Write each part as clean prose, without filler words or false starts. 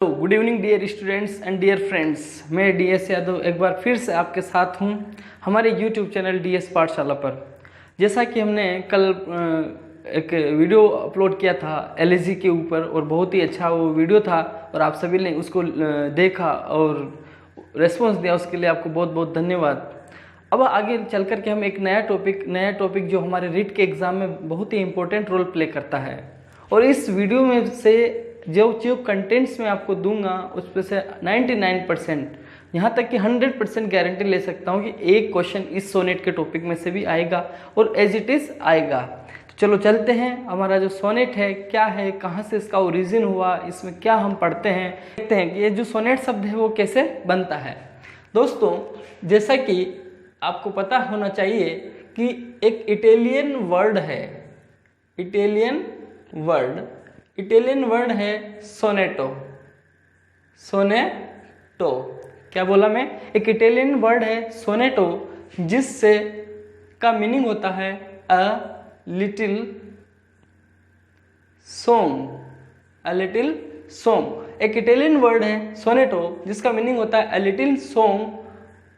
तो good evening dear students and dear friends, मैं DS Yadav एक बार फिर से आपके साथ हूं हमारे यूट्यूब चैनल डीएस पाठशाला पर। जैसा कि हमने कल एक वीडियो अपलोड किया था एलएसजी के ऊपर और बहुत ही अच्छा वो वीडियो था और आप सभी ने उसको देखा और रेस्पॉन्स दिया, उसके लिए आपको बहुत बहुत धन्यवाद। अब आगे चल कर के हम एक नया टॉपिक जो हमारे रीट के एग्ज़ाम में बहुत ही इंपॉर्टेंट रोल प्ले करता है, और इस वीडियो में से जो कंटेंट्स मैं आपको दूंगा उस पर से 99% यहाँ तक कि 100% गारंटी ले सकता हूँ कि एक क्वेश्चन इस सोनेट के टॉपिक में से भी आएगा और एज इट इज़ आएगा। तो चलो चलते हैं, हमारा जो सोनेट है क्या है, कहाँ से इसका ओरिजिन हुआ, इसमें क्या हम पढ़ते हैं, देखते हैं कि ये जो सोनेट शब्द है वो कैसे बनता है। दोस्तों, जैसा कि आपको पता होना चाहिए कि एक इटालियन वर्ड है, इटालियन वर्ड है सोनेटो। सोनेटो क्या बोला मैं? एक इटालियन वर्ड है सोनेटो, जिससे का मीनिंग होता है अ लिटिल सॉन्ग। एक इटालियन वर्ड है सोनेटो जिसका मीनिंग होता है अ लिटिल सॉन्ग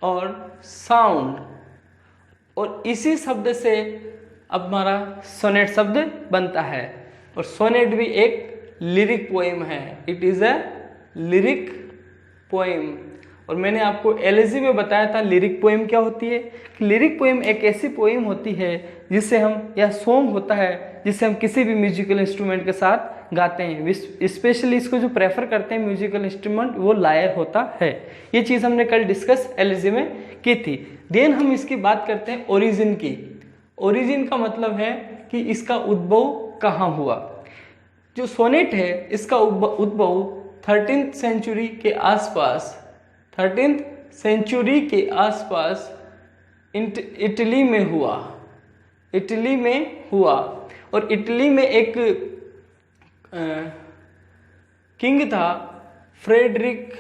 और साउंड, और इसी शब्द से अब हमारा सोनेट शब्द बनता है। और सोनेट भी एक लिरिक पोएम है, it is a lyric poem. और मैंने आपको एलएसजी में बताया था लिरिक पोएम क्या होती है। कि लिरिक पोएम एक ऐसी पोएम होती है जिससे हम, या सॉन्ग होता है जिससे हम किसी भी म्यूजिकल इंस्ट्रूमेंट के साथ गाते हैं। स्पेशली इसको जो प्रेफर करते हैं म्यूजिकल इंस्ट्रूमेंट वो लायर होता है। ये चीज़ हमने कल डिस्कस एलएसजी में की थी। देन हम इसकी बात करते हैं ओरिजिन की। ओरिजिन का मतलब है कि इसका उद्भव कहाँ हुआ। जो सोनेट है इसका उद्भव 13th सेंचुरी के आसपास, 13th सेंचुरी के आसपास इटली में हुआ। और इटली में एक किंग था फ्रेडरिक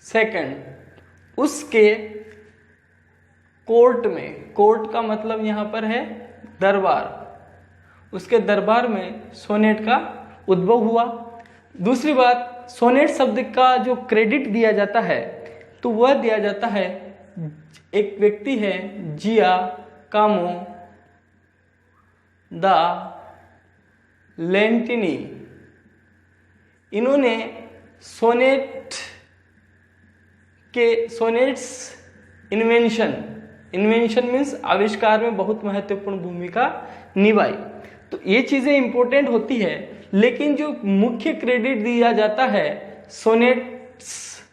सेकंड। उसके कोर्ट का मतलब यहाँ पर है दरबार, उसके दरबार में सोनेट का उद्भव हुआ। दूसरी बात, सोनेट शब्द का जो क्रेडिट दिया जाता है तो वह दिया जाता है, एक व्यक्ति है जियाकोमो दा लेंटिनी। इन्होंने सोनेट्स इन्वेंशन मीन्स आविष्कार में बहुत महत्वपूर्ण भूमिका निभाई। तो ये चीजें इंपॉर्टेंट होती है, लेकिन जो मुख्य क्रेडिट दिया जाता है सोनेट्स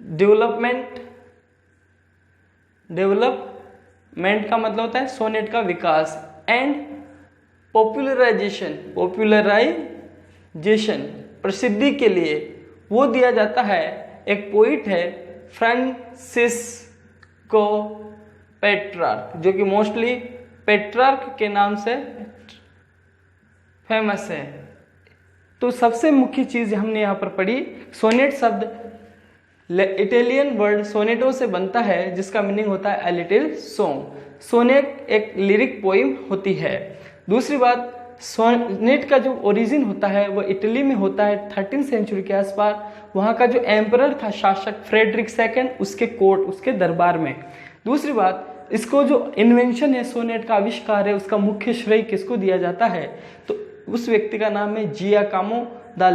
डेवलपमेंट का मतलब होता है सोनेट का विकास, एंड पॉपुलराइजेशन प्रसिद्धि के लिए वो दिया जाता है। एक पोइट है फ्रांसिस्को पेट्रार्क, जो कि मोस्टली पेट्रार्क के नाम से फेमस है। तो सबसे मुख्य चीज हमने यहाँ पर पढ़ी, सोनेट शब्द इटालियन वर्ड सोनेटो से बनता है जिसका मीनिंग होता है अ लिटिल सॉन्ग। सोनेट एक लिरिक पोइम होती है। दूसरी बात, सोनेट का जो ओरिजिन होता है वो इटली में होता है 13th सेंचुरी के आसपास। वहाँ का जो एम्परर था, शासक फ्रेडरिक सेकंड, उसके कोर्ट, उसके दरबार में। दूसरी बात, इसको जो इन्वेंशन है सोनेट का आविष्कार है, उसका मुख्य श्रेय किसको दिया जाता है? तो उस व्यक्ति का नाम है जियाकोमो दा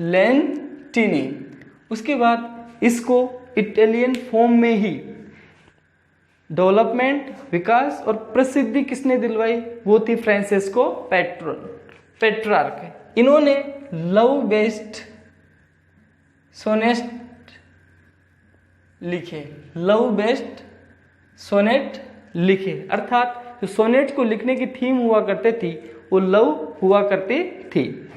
लेंटिनी। उसके बाद इसको इटालियन फॉर्म में ही डेवलपमेंट, विकास और प्रसिद्धि किसने दिलवाई? वो थी फ्रांसिस्को पेट्रार्क। इन्होंने लव बेस्ड सोनेट लिखे, अर्थात जो सोनेट को लिखने की थीम हुआ करते थी वो लव हुआ करती थी।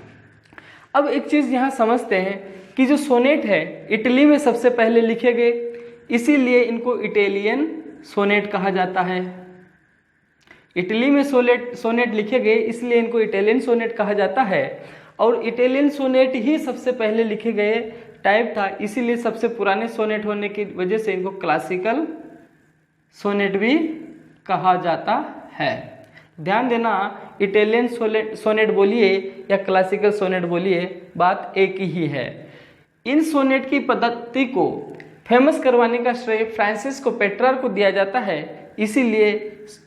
अब एक चीज यहाँ समझते हैं कि जो सोनेट है इटली में सबसे पहले लिखे गए, इसीलिए इनको इटालियन सोनेट कहा जाता है। इटली में सोनेट लिखे गए इसलिए इनको इटालियन सोनेट कहा जाता है। और इटालियन सोनेट ही सबसे पहले लिखे गए टाइप था, इसीलिए सबसे पुराने सोनेट होने की वजह से इनको क्लासिकल सोनेट भी कहा जाता है। ध्यान देना इटालियन सोनेट बोलिए या क्लासिकल सोनेट बोलिए, बात एक ही है। इन सोनेट की पद्धति को फेमस करवाने का श्रेय फ्रांसिस्को पेट्रार्क को दिया जाता है, इसीलिए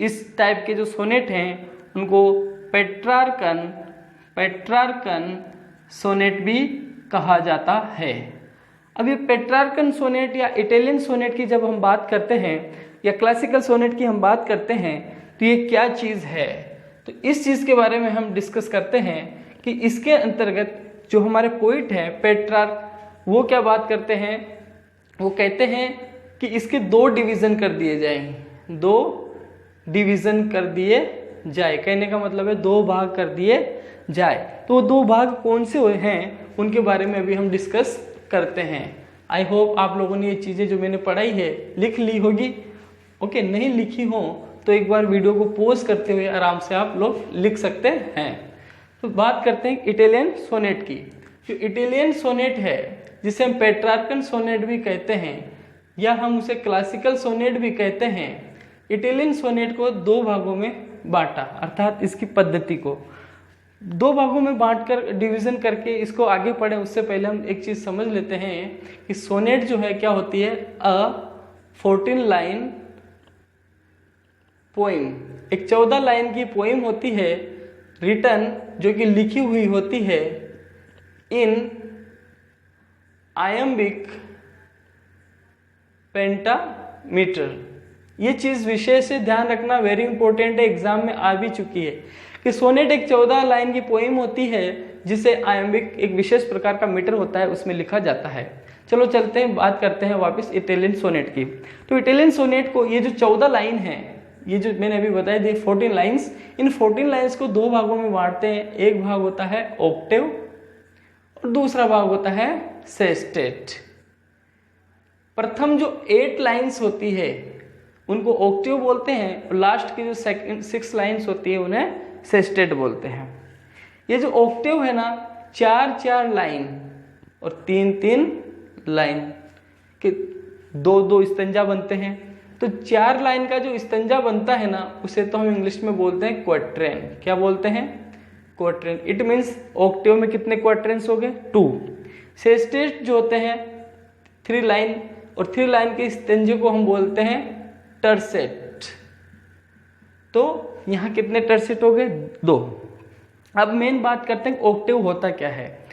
इस टाइप के जो सोनेट हैं उनको पेट्रार्कन सोनेट भी कहा जाता है। अब ये पेट्रार्कन सोनेट या इटालियन सोनेट की जब हम बात करते हैं या क्लासिकल सोनेट की हम बात करते हैं तो ये क्या चीज़ है, तो इस चीज़ के बारे में हम डिस्कस करते हैं कि इसके अंतर्गत जो हमारे पोइट हैं पेट्रार्क, वो क्या बात करते हैं, वो कहते हैं कि इसके 2 डिवीज़न कर दिए जाएं, 2 डिवीज़न कर दिए जाए। कहने का मतलब है 2 भाग कर दिए जाए। तो वो 2 भाग कौन से हैं उनके बारे में अभी हम डिस्कस करते हैं। आई होप आप लोगों ने ये चीज़ें जो मैंने पढ़ाई है लिख ली होगी। ओके, नहीं लिखी हो तो एक बार वीडियो को पॉज करते हुए आराम से आप लोग लिख सकते हैं। तो बात करते हैं इटालियन सोनेट की। जो इटालियन सोनेट है जिसे हम पेट्रार्कन सोनेट भी कहते हैं या हम उसे क्लासिकल सोनेट भी कहते हैं, इटालियन सोनेट को 2 भागों में बांटा, अर्थात इसकी पद्धति को 2 भागों में बांटकर डिवीज़न करके इसको आगे पढ़ें उससे पहले हम एक चीज़ समझ लेते हैं कि सोनेट जो है क्या होती है, अ 14 लाइन पोइम, एक 14 लाइन की पोइम होती है, रिटन जो कि लिखी हुई होती है इन आयम्बिक पेंटामीटर। ये चीज़ विशेष से ध्यान रखना, वेरी इंपॉर्टेंट है, एग्जाम में आ भी चुकी है कि सोनेट एक 14 लाइन की पोइम होती है जिसे आयम्बिक एक विशेष प्रकार का मीटर होता है उसमें लिखा जाता है। चलो चलते हैं, बात करते हैं वापस इटालियन सोनेट की। तो इटालियन सोनेट को ये जो 14 लाइन है, ये जो मैंने अभी बताया थी 14 लाइन्स, इन 14 लाइन्स को 2 भागों में बांटते हैं। एक भाग होता है ऑक्टेव और दूसरा भाग होता है सेस्टेट। प्रथम जो 8 लाइन्स होती है उनको ऑक्टेव बोलते हैं और लास्ट की जो 6 लाइन्स होती है उन्हें सेस्टेट बोलते हैं। ये जो ऑक्टेव है ना, 4-4 लाइन और 3-3 लाइन के 2-2 स्तंजा बनते हैं। तो 4 लाइन का जो स्तंजा बनता है ना, उसे तो हम इंग्लिश में बोलते हैं क्वार्ट्रेन। क्या बोलते हैं? क्वार्ट्रेन। इट मीन्स ऑक्टेव में कितने क्वार्ट्रेन्स हो गए? 2। सेस्टेट जो होते हैं 3 लाइन और 3 लाइन के स्तंजे को हम बोलते हैं टर्सेट। तो यहाँ कितने टर्सेट हो गए? 2। अब मेन बात करते हैं ऑक्टेव होता क्या है।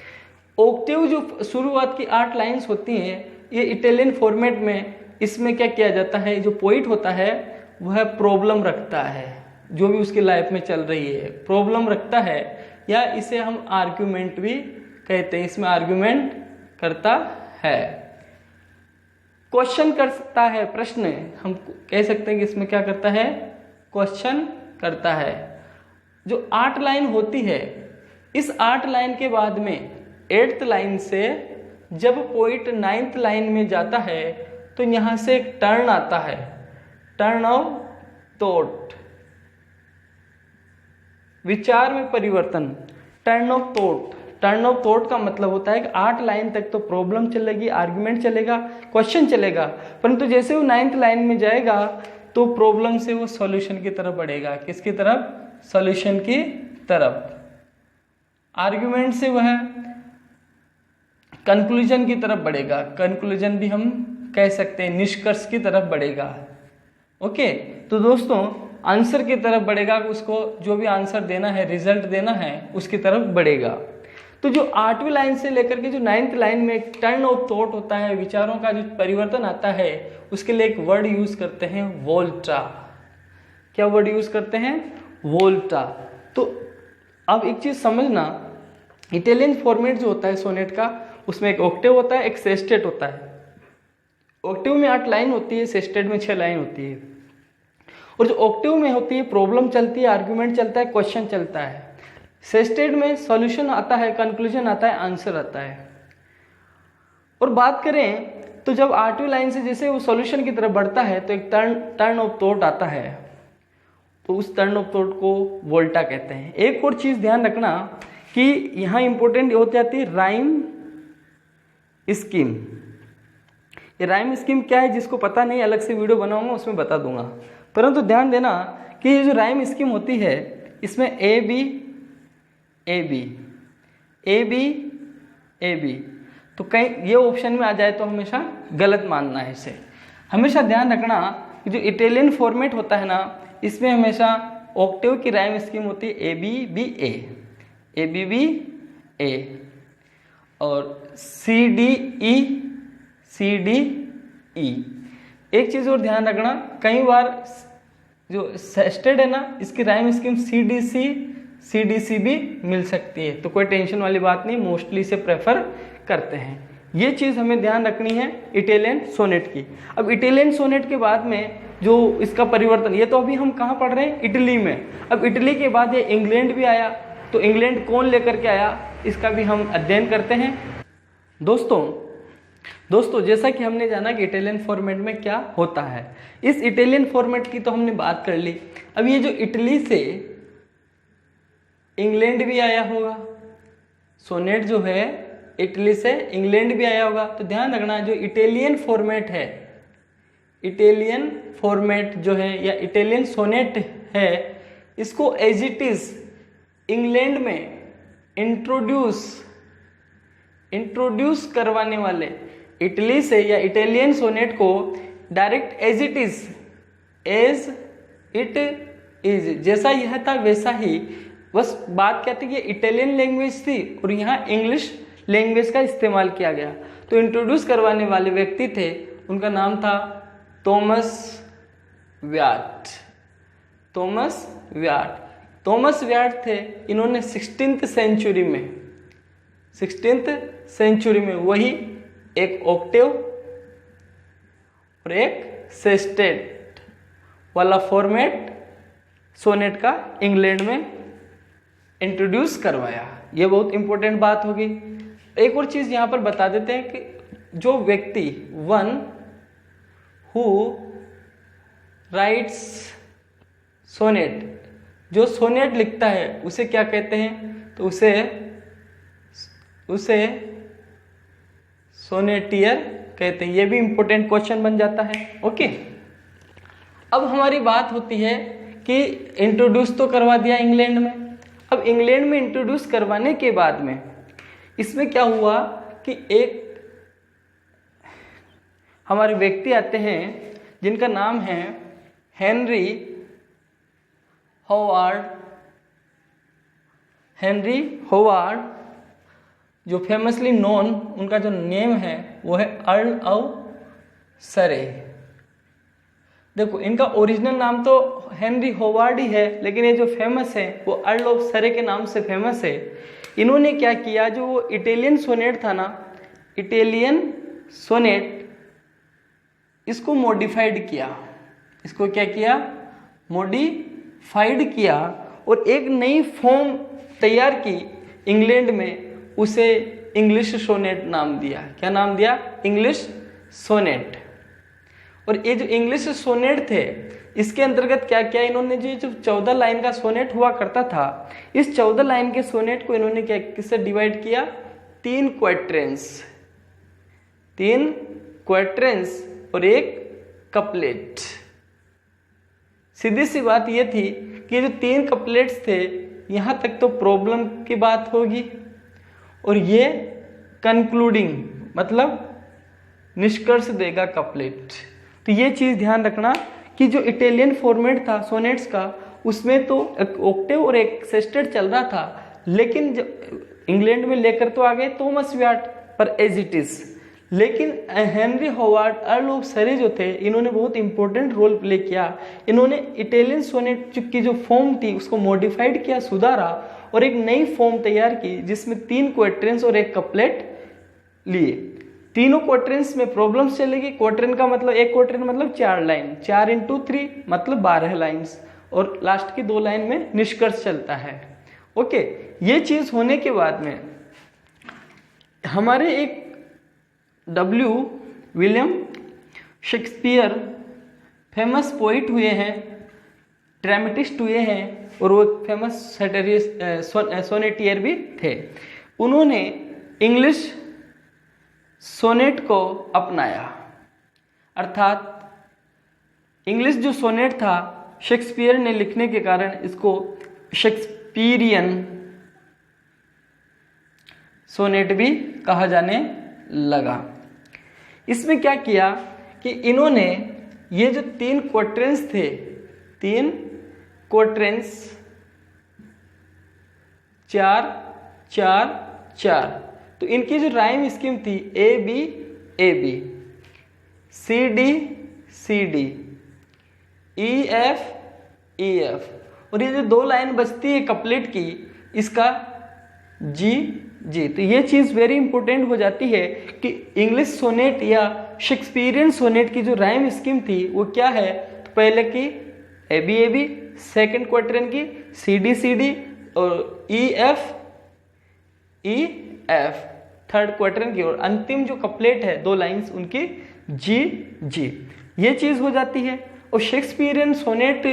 ऑक्टेव जो शुरुआत की 8 लाइन्स होती हैं, ये इटालियन फॉर्मेट में इसमें क्या किया जाता है, जो पोइट होता है वह प्रॉब्लम रखता है, जो भी उसकी लाइफ में चल रही है प्रॉब्लम रखता है, या इसे हम आर्ग्यूमेंट भी कहते हैं। इसमें आर्ग्यूमेंट करता है, क्वेश्चन करता है, प्रश्न हम कह सकते हैं कि इसमें क्या करता है, क्वेश्चन करता है। जो 8 लाइन होती है, इस 8 लाइन के बाद में 8th लाइन से जब पोइट 9th लाइन में जाता है तो यहाँ से एक टर्न आता है, टर्न ऑफ थॉट, विचार में परिवर्तन। Turn off thought, turn off thought का मतलब होता है कि 8 लाइन तक तो प्रॉब्लम चलेगी, आर्गुमेंट चलेगा, क्वेश्चन चलेगा, परंतु जैसे वो 9th लाइन में जाएगा तो प्रॉब्लम से वो सॉल्यूशन की तरफ बढ़ेगा। किसकी तरफ? सॉल्यूशन की तरफ। आर्गुमेंट से वह कंक्लूजन की तरफ बढ़ेगा, कंक्लूजन भी हम कह सकते हैं, निष्कर्ष की तरफ बढ़ेगा। ओके, तो दोस्तों आंसर की तरफ बढ़ेगा, उसको जो भी आंसर देना है, रिजल्ट देना है, उसकी तरफ बढ़ेगा। तो जो 8वीं लाइन से लेकर के जो 9th लाइन में एक टर्न ऑफ थॉट होता है, विचारों का जो परिवर्तन आता है, उसके लिए एक वर्ड यूज करते हैं वोल्टा। क्या वर्ड यूज करते हैं? वोल्टा। तो अब एक चीज समझना, इटालियन फॉर्मेट जो होता है सोनेट का, उसमें एक ऑक्टेव होता है, एक सेस्टेट होता है। ऑक्टेव में 8 लाइन होती है, सेस्टेट में 6 लाइन होती है। और जो ऑक्टेव में होती है प्रॉब्लम चलती है, आर्गुमेंट चलता है, क्वेश्चन चलता है। सेस्टेट में सॉल्यूशन आता है, कंक्लूजन आता है, आंसर आता है। और बात करें तो जब 8वीं लाइन से जैसे वो सॉल्यूशन की तरफ बढ़ता है तो एक टर्न ऑफ थॉट आता है, तो उस टर्न ऑफ थॉट को वोल्टा कहते हैं। एक और चीज ध्यान रखना कि यहाँ इंपॉर्टेंट हो जाती है राइम स्कीम। ये राइम स्कीम क्या है, जिसको पता नहीं, अलग से वीडियो बनाऊंगा उसमें बता दूंगा। परंतु ध्यान देना कि ये जो राइम स्कीम होती है, इसमें A B A B A B A B, तो कहीं ये ऑप्शन में आ जाए तो हमेशा गलत मानना है इसे। हमेशा ध्यान रखना कि जो इटालियन फॉर्मेट होता है ना, इसमें हमेशा ऑक्टेव की राइम स्कीम होती है A B B A B B A और सी डी ई। एक चीज़ और ध्यान रखना, कई बार जो सेस्टेड है ना, इसकी rhyme scheme C D C भी मिल सकती है, तो कोई टेंशन वाली बात नहीं, मोस्टली इसे प्रेफर करते हैं। ये चीज़ हमें ध्यान रखनी है इटालियन सोनेट की। अब इटालियन सोनेट के बाद में जो इसका परिवर्तन, ये तो अभी हम कहाँ पढ़ रहे हैं, इटली में। अब इटली के बाद ये इंग्लैंड भी आया, तो इंग्लैंड कौन लेकर के आया, इसका भी हम अध्ययन करते हैं। दोस्तों जैसा कि हमने जाना कि इटालियन फॉर्मेट में क्या होता है, इस इटालियन फॉर्मेट की तो हमने बात कर ली। अब ये जो इटली से इंग्लैंड भी आया होगा, सोनेट जो है इटली से इंग्लैंड भी आया होगा, तो ध्यान रखना जो इटालियन फॉर्मेट है, इटालियन फॉर्मेट जो है या इटालियन सोनेट है, इसको एज इट इज इंग्लैंड में इंट्रोड्यूस करवाने वाले इटली से या इटालियन सोनेट को डायरेक्ट एज इट इज जैसा यह था वैसा ही, बस बात क्या थी कि इटालियन लैंग्वेज थी और यहाँ इंग्लिश लैंग्वेज का इस्तेमाल किया गया। तो इंट्रोड्यूस करवाने वाले व्यक्ति थे, उनका नाम था थॉमस व्याट थे। इन्होंने 16th सेंचुरी में वही एक ऑक्टेव और एक सेस्टेट वाला फॉर्मेट सोनेट का इंग्लैंड में इंट्रोड्यूस करवाया। ये बहुत इंपॉर्टेंट बात होगी। एक और चीज़ यहाँ पर बता देते हैं कि जो व्यक्ति वन हु राइट्स सोनेट, जो सोनेट लिखता है उसे क्या कहते हैं, तो उसे सोनेटियर कहते हैं। ये भी इंपॉर्टेंट क्वेश्चन बन जाता है। ओके, अब हमारी बात होती है कि इंट्रोड्यूस तो करवा दिया इंग्लैंड में। अब इंग्लैंड में इंट्रोड्यूस करवाने के बाद में इसमें क्या हुआ कि एक हमारे व्यक्ति आते हैं जिनका नाम है हेनरी होवार्ड, जो फेमसली नोन, उनका जो नेम है वो है अर्ल ऑफ सरे। देखो, इनका ओरिजिनल नाम तो हेनरी होवार्ड ही है, लेकिन ये जो फेमस है वो अर्ल ऑफ सरे के नाम से फेमस है। इन्होंने क्या किया, जो वो इटालियन सोनेट था ना, इटालियन सोनेट, इसको मॉडिफाइड किया। इसको क्या किया, मॉडिफाइड किया और एक नई फॉर्म तैयार की इंग्लैंड में, उसे इंग्लिश सोनेट नाम दिया। क्या नाम दिया, इंग्लिश सोनेट। और ये जो इंग्लिश सोनेट थे, इसके अंतर्गत क्या किया इन्होंने, जो 14 लाइन का सोनेट हुआ करता था, इस 14 लाइन के सोनेट को इन्होंने क्या किससे डिवाइड किया, 3 क्वाट्रेंस और एक कपलेट। सीधी सी बात ये थी कि जो 3 कपलेट्स थे, यहाँ तक तो प्रॉब्लम की बात होगी, और ये कंक्लूडिंग मतलब निष्कर्ष देगा कपलेट। तो ये चीज़ ध्यान रखना कि जो इटालियन फॉर्मेट था सोनेट्स का, उसमें तो एक ऑक्टेव और एक सेस्टेट चल रहा था, लेकिन जब इंग्लैंड में लेकर तो आ गए थॉमस व्याट पर एज इट इज, लेकिन हेनरी होवार्ड अर्ल ऑफ सरे जो थे, इन्होंने बहुत इंपॉर्टेंट रोल प्ले किया। इन्होंने इटालियन सोनेट की जो फॉर्म थी उसको मॉडिफाइड किया, सुधारा और एक नई फॉर्म तैयार की, जिसमें 3 क्वाट्रेंस और एक कपलेट लिए। तीनों क्वाट्रेंस में प्रॉब्लम्स चलेगी। क्वाट्रेन का मतलब, एक क्वाट्रेन मतलब 4 लाइन, 4 × 3 मतलब 12 लाइन्स, और लास्ट की 2 लाइन में निष्कर्ष चलता है। ओके, ये चीज होने के बाद में हमारे एक विलियम शेक्सपियर फेमस पोइट हुए हैं, ड्रामेटिस्ट हुए हैं, और वो फेमस सोनेटियर भी थे। उन्होंने इंग्लिश सोनेट को अपनाया, अर्थात इंग्लिश जो सोनेट था शेक्सपियर ने लिखने के कारण इसको शेक्सपियरियन सोनेट भी कहा जाने लगा। इसमें क्या किया कि इन्होंने ये जो 3 क्वाड्रेंट्स थे, 3 क्वाड्रेंट्स 4 4 4, तो इनकी जो राइम स्कीम थी A B A B, C D C D, E F E F, और ये जो 2 लाइन बचती है कपलेट की, इसका जी जी। तो ये चीज़ वेरी इंपॉर्टेंट हो जाती है कि इंग्लिश सोनेट या शेक्सपियरियन सोनेट की जो राइम स्कीम थी वो क्या है। तो पहले की ए बी, सेकेंड क्वार्टरन की सी डी और ई एफ, थर्ड क्वार्टरन की, और अंतिम जो कपलेट है 2 लाइंस उनकी जी। ये चीज़ हो जाती है। और शेक्सपियरियन सोनेट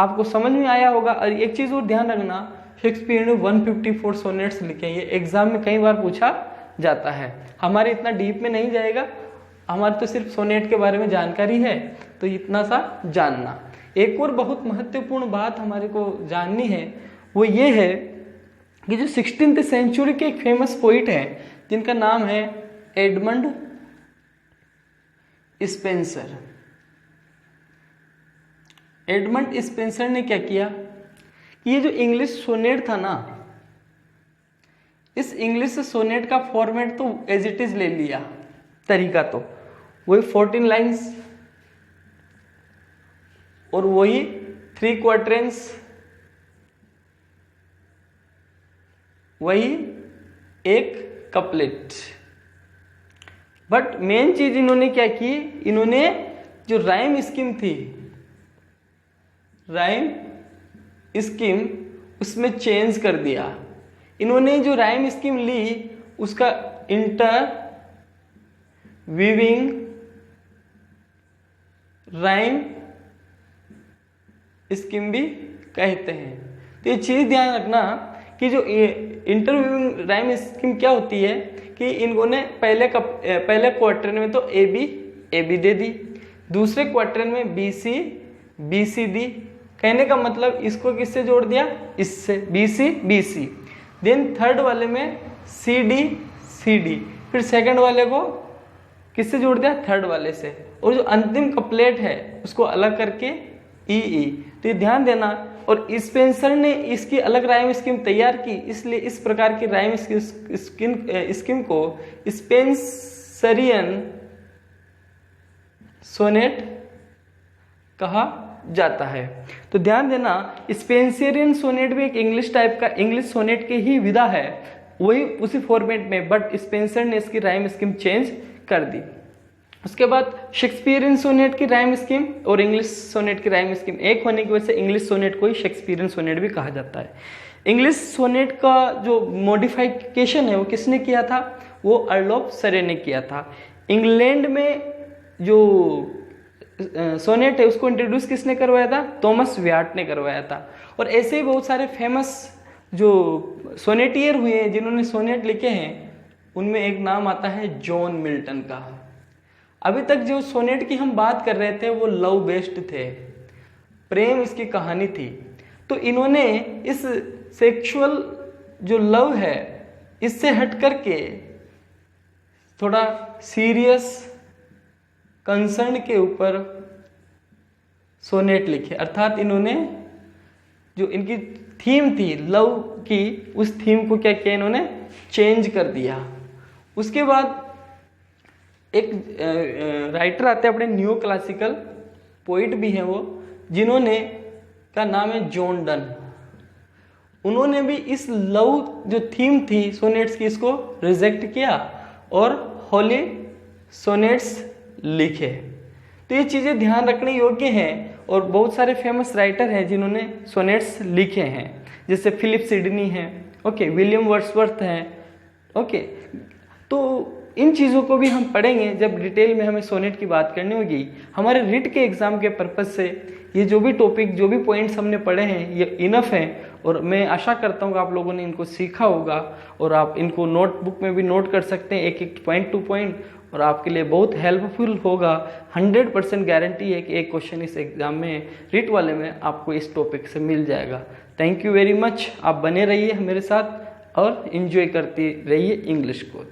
आपको समझ में आया होगा। और एक चीज़ और ध्यान रखना, शेक्सपियर ने 154 सोनेट्स लिखे हैं। ये एग्जाम में कई बार पूछा जाता है। हमारे इतना डीप में नहीं जाएगा, हमारे तो सिर्फ सोनेट के बारे में जानकारी है, तो इतना सा जानना। एक और बहुत महत्वपूर्ण बात हमारे को जाननी है, वो ये है कि जो 16th सेंचुरी के एक फेमस पोइट हैं जिनका नाम है एडमंड स्पेंसर। एडमंड स्पेंसर ने क्या किया कि ये जो इंग्लिश सोनेट था ना, इस इंग्लिश सोनेट का फॉर्मेट तो एज इट इज ले लिया, तरीका तो वही 14 लाइंस और वही 3 क्वार्टरेंस, वही एक कपलेट। बट मेन चीज इन्होंने क्या की, इन्होंने जो राइम स्कीम थी, राइम स्कीम उसमें चेंज कर दिया। इन्होंने जो राइम स्कीम ली उसका इंटर वीविंग राइम स्कीम भी कहते हैं। तो ये चीज ध्यान रखना कि जो इंटरव्यूइंग राइम स्कीम क्या होती है कि इन्होंने पहले क्वार्टर में तो ए बी दे दी, दूसरे क्वार्टर में बी सी दी। कहने का मतलब इसको किससे जोड़ दिया, इससे बी सी। देन थर्ड वाले में सी डी, फिर सेकंड वाले को किससे जोड़ दिया, थर्ड वाले से, और जो अंतिम कपलेट है उसको अलग करके ई। तो ये ध्यान देना। और स्पेंसर ने इसकी अलग राइम स्कीम तैयार की, इसलिए इस प्रकार की राइम स्कीम को स्पेंसरियन सोनेट कहा जाता है। तो ध्यान देना, स्पेंसरियन सोनेट भी एक इंग्लिश टाइप का इंग्लिश सोनेट की ही विधा है, वही उसी फॉर्मेट में, बट स्पेंसर ने इसकी राइम स्कीम चेंज कर दी। उसके बाद शेक्सपियरियन सोनेट की राइम स्कीम और इंग्लिश सोनेट की राइम स्कीम एक होने की वजह से इंग्लिश सोनेट को ही शेक्सपियरियन सोनेट भी कहा जाता है। इंग्लिश सोनेट का जो मॉडिफिकेशन है वो किसने किया था, वो अर्ल ऑफ सरे ने किया था। इंग्लैंड में जो सोनेट है उसको इंट्रोड्यूस किसने करवाया था, थॉमस व्याट ने करवाया था। और ऐसे ही बहुत सारे फेमस जो सोनेटियर हुए हैं जिन्होंने सोनेट लिखे हैं, उनमें एक नाम आता है जॉन मिल्टन का। अभी तक जो सोनेट की हम बात कर रहे थे वो लव बेस्ड थे, प्रेम इसकी कहानी थी। तो इन्होंने इस सेक्सुअल जो लव है इससे हट करके थोड़ा सीरियस कंसर्न के ऊपर सोनेट लिखे, अर्थात इन्होंने जो इनकी थीम थी लव की, उस थीम को क्या किया, इन्होंने चेंज कर दिया। उसके बाद एक राइटर आते हैं अपने न्यू क्लासिकल पोइट भी हैं वो, जिन्होंने का नाम है जॉन डन। उन्होंने भी इस लव जो थीम थी सोनेट्स की, इसको रिजेक्ट किया और होली सोनेट्स लिखे। तो ये चीज़ें ध्यान रखने योग्य हैं। और बहुत सारे फेमस राइटर हैं जिन्होंने सोनेट्स लिखे हैं, जैसे फिलिप सिडनी हैं, ओके, विलियम वर्ड्सवर्थ हैं, ओके। तो इन चीज़ों को भी हम पढ़ेंगे जब डिटेल में हमें सोनेट की बात करनी होगी। हमारे रिट के एग्जाम के पर्पज़ से ये जो भी टॉपिक, जो भी पॉइंट्स हमने पढ़े हैं ये इनफ हैं, और मैं आशा करता हूँ कि आप लोगों ने इनको सीखा होगा और आप इनको नोटबुक में भी नोट कर सकते हैं, एक एक पॉइंट टू पॉइंट, और आपके लिए बहुत हेल्पफुल होगा। 100% गारंटी है कि एक क्वेश्चन इस एग्ज़ाम में रीट वाले में आपको इस टॉपिक से मिल जाएगा। Thank you very much. आप बने रहिए मेरे साथ और इन्जॉय करती रहिए इंग्लिश को।